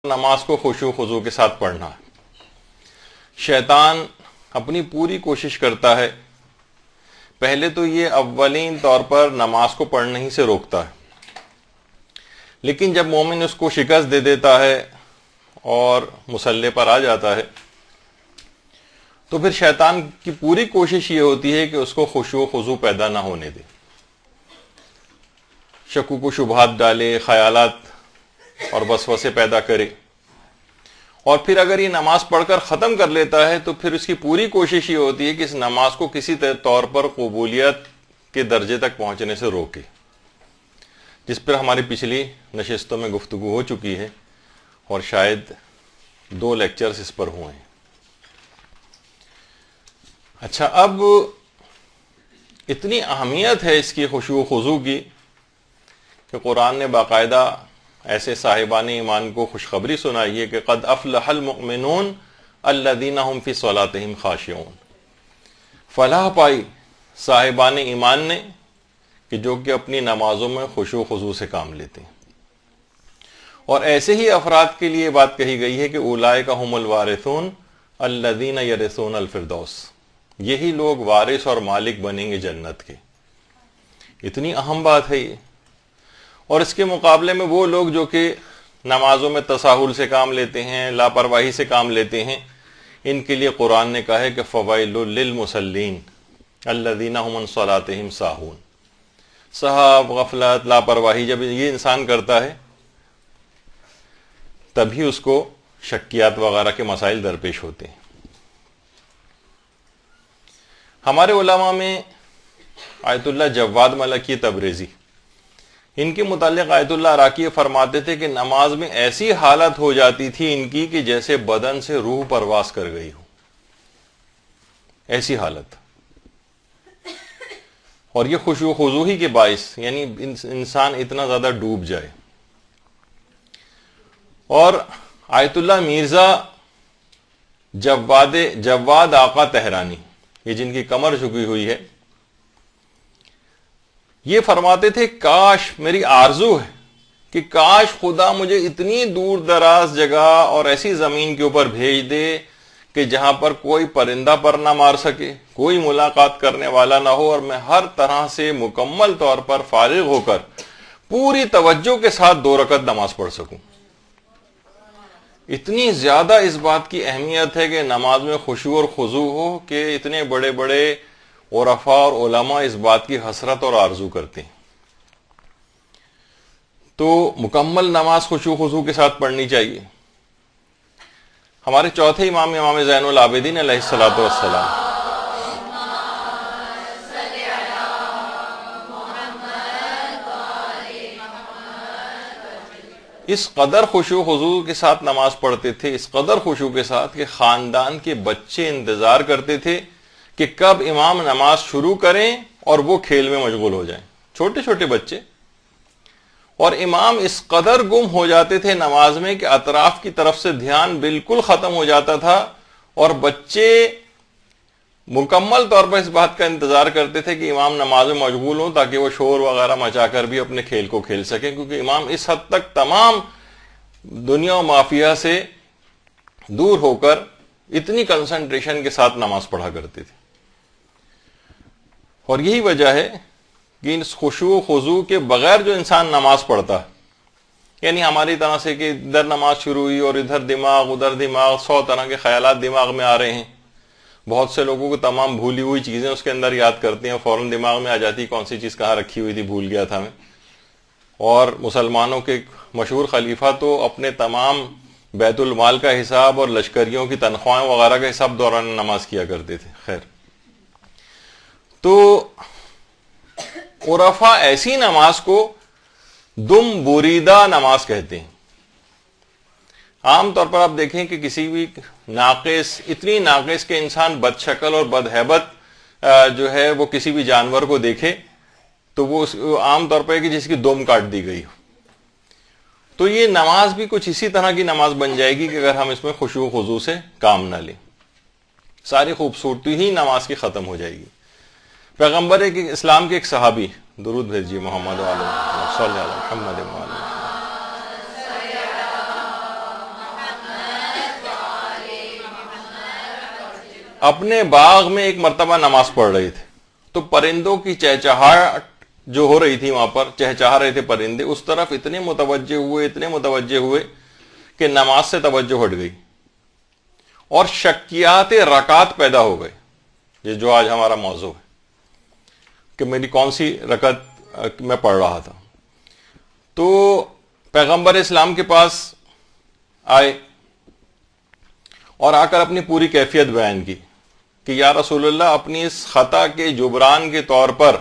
نماز کو خشوع و خضوع کے ساتھ پڑھنا ہے۔ شیطان اپنی پوری کوشش کرتا ہے، پہلے تو یہ اولین طور پر نماز کو پڑھنے ہی سے روکتا ہے، لیکن جب مومن اس کو شکست دے دیتا ہے اور مصلی پر آ جاتا ہے تو پھر شیطان کی پوری کوشش یہ ہوتی ہے کہ اس کو خشوع و خضوع پیدا نہ ہونے دے، شکوک و شبہات ڈالے، خیالات اور وسوسے پیدا کرے، اور پھر اگر یہ نماز پڑھ کر ختم کر لیتا ہے تو پھر اس کی پوری کوشش یہ ہوتی ہے کہ اس نماز کو کسی طور پر قبولیت کے درجے تک پہنچنے سے روکے، جس پر ہماری پچھلی نشستوں میں گفتگو ہو چکی ہے اور شاید 2 لیکچرز اس پر ہوئے ہیں۔ اچھا، اب اتنی اہمیت ہے اس کی خشوع و خضوع کی کہ قرآن نے باقاعدہ ایسے صاحبان ایمان کو خوشخبری سنائی ہے کہ قد افلح المؤمنون الذین هم فی صلاتهم خاشعون، فلاح پائی صاحبان ایمان نے کہ جو کہ اپنی نمازوں میں خشوع و خضوع سے کام لیتے ہیں، اور ایسے ہی افراد کے لیے بات کہی گئی ہے کہ اولئک هم الوارثون الذین یرثون الفردوس، یہی لوگ وارث اور مالک بنیں گے جنت کے۔ اتنی اہم بات ہے یہ، اور اس کے مقابلے میں وہ لوگ جو کہ نمازوں میں تساہل سے کام لیتے ہیں، لاپرواہی سے کام لیتے ہیں، ان کے لیے قرآن نے کہا ہے کہ فویل للمصلین الذین هم عن صلاتهم ساہون۔ سہو، غفلت، لاپرواہی جب یہ انسان کرتا ہے تبھی اس کو شکیات وغیرہ کے مسائل درپیش ہوتے ہیں۔ ہمارے علماء میں آیت اللہ جواد ملکی تبریزی، ان کے متعلق آیت اللہ عراقی فرماتے تھے کہ نماز میں ایسی حالت ہو جاتی تھی ان کی کہ جیسے بدن سے روح پرواز کر گئی ہو، ایسی حالت، اور یہ خشوع و خضوع ہی کے باعث، یعنی انسان اتنا زیادہ ڈوب جائے۔ اور آیت اللہ مرزا جواد آقا تہرانی، یہ جن کی کمر جھکی ہوئی ہے، یہ فرماتے تھے کاش، میری آرزو ہے کہ کاش خدا مجھے اتنی دور دراز جگہ اور ایسی زمین کے اوپر بھیج دے کہ جہاں پر کوئی پرندہ پر نہ مار سکے، کوئی ملاقات کرنے والا نہ ہو، اور میں ہر طرح سے مکمل طور پر فارغ ہو کر پوری توجہ کے ساتھ 2 رکعت نماز پڑھ سکوں۔ اتنی زیادہ اس بات کی اہمیت ہے کہ نماز میں خشوع اور خضوع ہو کہ اتنے بڑے بڑے عرفاء اور علماء اس بات کی حسرت اور آرزو کرتے ہیں۔ تو مکمل نماز خشوع و خضوع کے ساتھ پڑھنی چاہیے۔ ہمارے چوتھے امام زین العابدین علیہ الصلوۃ والسلام، اس قدر خشوع و خضوع کے ساتھ نماز پڑھتے تھے، اس قدر خشوع کے ساتھ کہ خاندان کے بچے انتظار کرتے تھے کہ کب امام نماز شروع کریں اور وہ کھیل میں مشغول ہو جائیں، چھوٹے چھوٹے بچے، اور امام اس قدر گم ہو جاتے تھے نماز میں کہ اطراف کی طرف سے دھیان بالکل ختم ہو جاتا تھا، اور بچے مکمل طور پر اس بات کا انتظار کرتے تھے کہ امام نماز میں مشغول ہوں تاکہ وہ شور وغیرہ مچا کر بھی اپنے کھیل کو کھیل سکیں، کیونکہ امام اس حد تک تمام دنیا و مافیہ سے دور ہو کر اتنی کنسنٹریشن کے ساتھ نماز پڑھا کرتے تھے۔ اور یہی وجہ ہے کہ اس خشوع و خضوع کے بغیر جو انسان نماز پڑھتا ہے، یعنی ہماری طرح سے کہ ادھر نماز شروع ہوئی اور ادھر دماغ ادھر دماغ، 100 طرح کے خیالات دماغ میں آ رہے ہیں۔ بہت سے لوگوں کو تمام بھولی ہوئی چیزیں اس کے اندر یاد کرتے ہیں، فوراً دماغ میں آ جاتی کون سی چیز کہاں رکھی ہوئی تھی، بھول گیا تھا میں۔ اور مسلمانوں کے مشہور خلیفہ تو اپنے تمام بیت المال کا حساب اور لشکریوں کی تنخواہیں وغیرہ کا حساب دوران نماز کیا کرتے تھے۔ خیر، تو عرفاء ایسی نماز کو دم بریدہ نماز کہتے ہیں۔ عام طور پر آپ دیکھیں کہ کسی بھی ناقص، اتنی ناقص کہ انسان بد شکل اور بد ہیبت جو ہے وہ کسی بھی جانور کو دیکھے تو وہ عام طور پر کہ جس کی دم کاٹ دی گئی ہو، تو یہ نماز بھی کچھ اسی طرح کی نماز بن جائے گی کہ اگر ہم اس میں خشوع و خضوع سے کام نہ لیں، ساری خوبصورتی ہی نماز کی ختم ہو جائے گی۔ پیغمبر اسلام کے ایک صحابی، درود بھیجیے محمد صلی اللہ علیہ وسلم، اپنے باغ میں ایک مرتبہ نماز پڑھ رہے تھے تو پرندوں کی چہچہاہٹ جو ہو رہی تھی وہاں پر، چہچہا رہے تھے پرندے، اس طرف اتنے متوجہ ہوئے کہ نماز سے توجہ ہٹ گئی اور شکیات رکعت پیدا ہو گئے. یہ جو آج ہمارا موضوع ہے کہ میری کون سی رکعت میں پڑھ رہا تھا. تو پیغمبر اسلام کے پاس آئے اور آ کر اپنی پوری کیفیت بیان کی کہ یا رسول اللہ، اپنی اس خطا کے جبران کے طور پر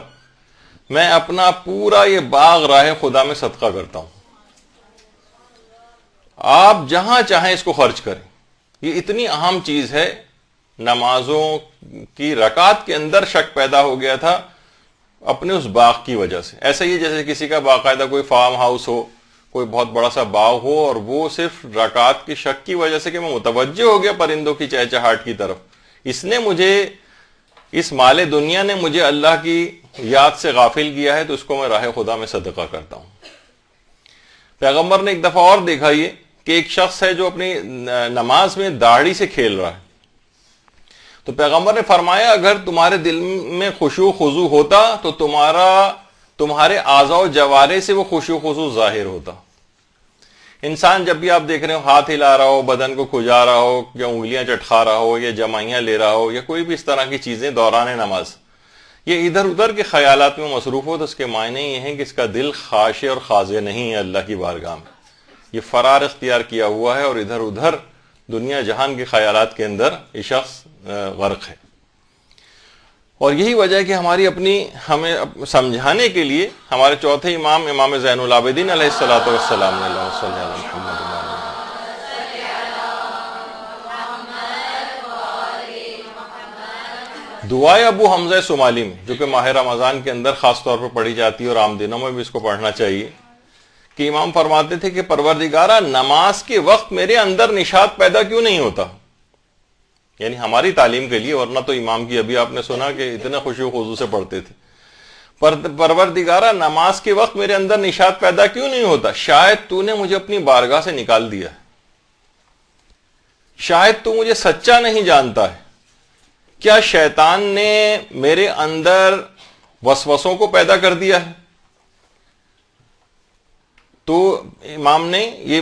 میں اپنا پورا یہ باغ راہ خدا میں صدقہ کرتا ہوں، آپ جہاں چاہیں اس کو خرچ کریں. یہ اتنی اہم چیز ہے. نمازوں کی رکعت کے اندر شک پیدا ہو گیا تھا اپنے اس باغ کی وجہ سے. ایسا ہی جیسے کسی کا باقاعدہ کوئی فارم ہاؤس ہو، کوئی بہت بڑا سا باغ ہو، اور وہ صرف رکعت کی شک کی وجہ سے کہ میں متوجہ ہو گیا پرندوں کی چہچہاہٹ کی طرف، اس نے مجھے، اس مال دنیا نے مجھے اللہ کی یاد سے غافل کیا ہے، تو اس کو میں راہ خدا میں صدقہ کرتا ہوں. پیغمبر نے ایک دفعہ اور دیکھا یہ کہ ایک شخص ہے جو اپنی نماز میں داڑھی سے کھیل رہا ہے. تو پیغمبر نے فرمایا اگر تمہارے دل میں خشوع خضوع ہوتا تو تمہارے اعضاء و جوارح سے وہ خشوع خضوع ظاہر ہوتا. انسان جب بھی آپ دیکھ رہے ہو ہاتھ ہلا رہا ہو، بدن کو کھجا رہا ہو، یا انگلیاں چٹکھا رہا ہو، یا جمائیاں لے رہا ہو، یا کوئی بھی اس طرح کی چیزیں دوران نماز، یہ ادھر ادھر کے خیالات میں مصروف ہو، تو اس کے معنی یہ ہیں کہ اس کا دل خاشع اور خاضع نہیں ہے اللہ کی بارگاہ میں. یہ فرار اختیار کیا ہوا ہے اور ادھر ادھر دنیا جہان کے خیالات کے اندر یہ شخص غرق ہے. اور یہی وجہ ہے کہ ہمیں سمجھانے کے لیے ہمارے چوتھے امام زین العابدین علیہ الصلوۃ والسلام نے اللہم صلی علی محمد دعائے ابو حمزہ سمالی میں، جو کہ ماہ رمضان کے اندر خاص طور پر پڑھی جاتی ہے اور عام دنوں میں بھی اس کو پڑھنا چاہیے، کہ امام فرماتے تھے کہ پروردگارہ نماز کے وقت میرے اندر نشاط پیدا کیوں نہیں ہوتا. یعنی ہماری تعلیم کے لیے، ورنہ تو امام کی ابھی آپ نے سنا کہ اتنے خشوع و خضوع سے پڑھتے تھے. پروردگارہ نماز کے وقت میرے اندر نشاط پیدا کیوں نہیں ہوتا؟ شاید تو نے مجھے اپنی بارگاہ سے نکال دیا ہے، شاید تو مجھے سچا نہیں جانتا ہے. کیا شیطان نے میرے اندر وسوسوں کو پیدا کر دیا ہے؟ تو امام نے یہ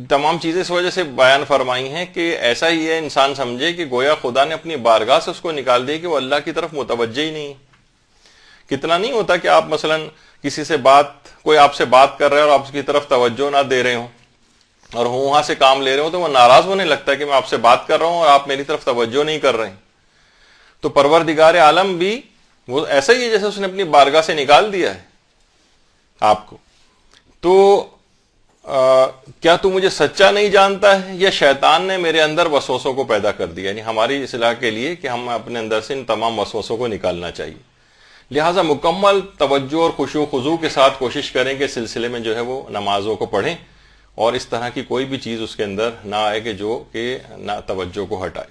تمام چیزیں اس وجہ سے بیان فرمائی ہیں کہ ایسا ہی ہے انسان سمجھے کہ گویا خدا نے اپنی بارگاہ سے اس کو نکال دیا کہ وہ اللہ کی طرف متوجہ ہی نہیں. کتنا نہیں ہوتا کہ آپ مثلا کسی سے کوئی آپ سے بات کر رہے ہیں اور آپ کی طرف توجہ نہ دے رہے ہوں اور وہاں سے کام لے رہے ہوں، تو وہ ناراض ہونے لگتا ہے کہ میں آپ سے بات کر رہا ہوں اور آپ میری طرف توجہ نہیں کر رہے ہیں. تو پروردگار عالم بھی وہ ایسا ہی ہے جیسے اس نے اپنی بارگاہ سے نکال دیا ہے آپ کو. تو کیا تو مجھے سچا نہیں جانتا ہے، یا شیطان نے میرے اندر وسوسوں کو پیدا کر دیا؟ یعنی ہماری اصلاح کے لیے کہ ہم اپنے اندر سے ان تمام وسوسوں کو نکالنا چاہیے. لہٰذا مکمل توجہ اور خشوع و خضوع کے ساتھ کوشش کریں کہ سلسلے میں جو ہے وہ نمازوں کو پڑھیں، اور اس طرح کی کوئی بھی چیز اس کے اندر نہ آئے کہ جو کہ نہ توجہ کو ہٹائے.